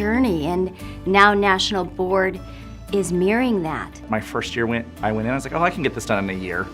journey, and now National Board is mirroring that. My first year I went in, I was like, oh, I can get this done in a year.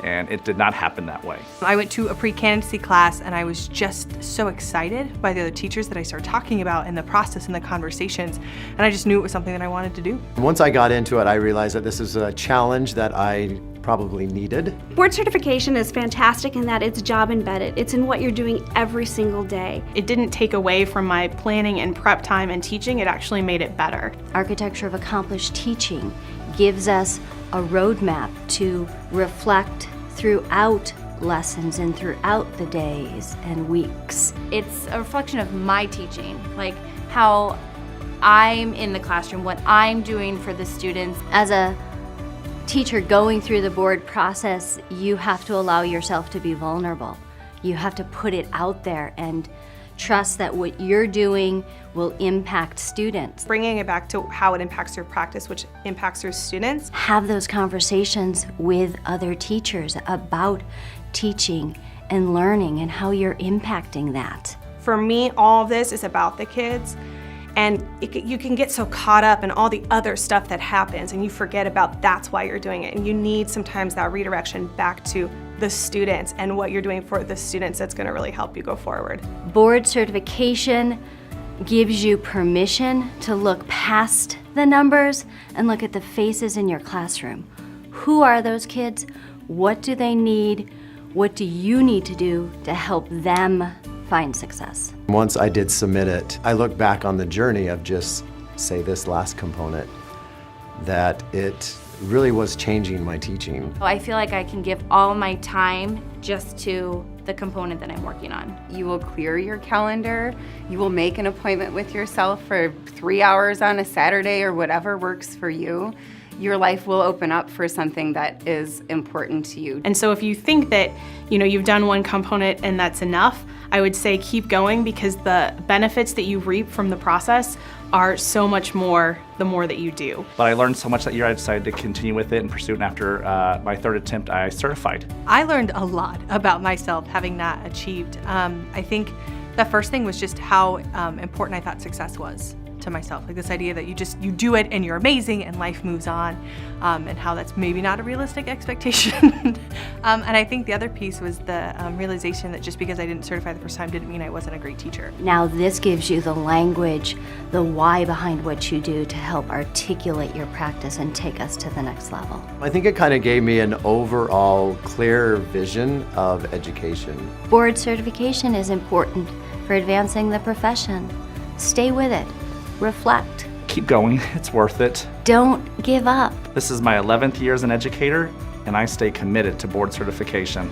And it did not happen that way. I went to a pre-candidacy class and I was just so excited by the other teachers that I started talking about and the process and the conversations, and I just knew it was something that I wanted to do. Once I got into it, I realized that this is a challenge that I probably needed. Board certification is fantastic in that it's job embedded. It's in what you're doing every single day. It didn't take away from my planning and prep time and teaching, it actually made it better. Architecture of Accomplished Teaching gives us a roadmap to reflect throughout lessons and throughout the days and weeks. It's a reflection of my teaching, like how I'm in the classroom, what I'm doing for the students. As a teacher going through the board process, you have to allow yourself to be vulnerable. You have to put it out there and trust that what you're doing will impact students. Bringing it back to how it impacts your practice, which impacts your students. Have those conversations with other teachers about teaching and learning and how you're impacting that. For me, all of this is about the kids, and you can get so caught up in all the other stuff that happens and you forget about that's why you're doing it. And you need sometimes that redirection back to the students and what you're doing for the students that's going to really help you go forward. Board certification gives you permission to look past the numbers and look at the faces in your classroom. Who are those kids? What do they need? What do you need to do to help them find success? Once I did submit it, I look back on the journey of just, say, this last component, that it really was changing my teaching. I feel like I can give all my time just to the component that I'm working on. You will clear your calendar, you will make an appointment with yourself for 3 hours on a Saturday or whatever works for you. Your life will open up for something that is important to you. And so if you think that you've done one component and that's enough, I would say keep going, because the benefits that you reap from the process are so much more the more that you do. But I learned so much that year, I decided to continue with it and pursue it, and after my third attempt, I certified. I learned a lot about myself having that achieved. I think the first thing was just how important I thought success was to myself. Like this idea that you do it and you're amazing and life moves on, and how that's maybe not a realistic expectation. And I think the other piece was the realization that just because I didn't certify the first time didn't mean I wasn't a great teacher. Now this gives you the language, the why behind what you do to help articulate your practice and take us to the next level. I think it kind of gave me an overall clear vision of education. Board certification is important for advancing the profession. Stay with it. Reflect. Keep going, it's worth it. Don't give up. This is my 11th year as an educator, and I stay committed to board certification.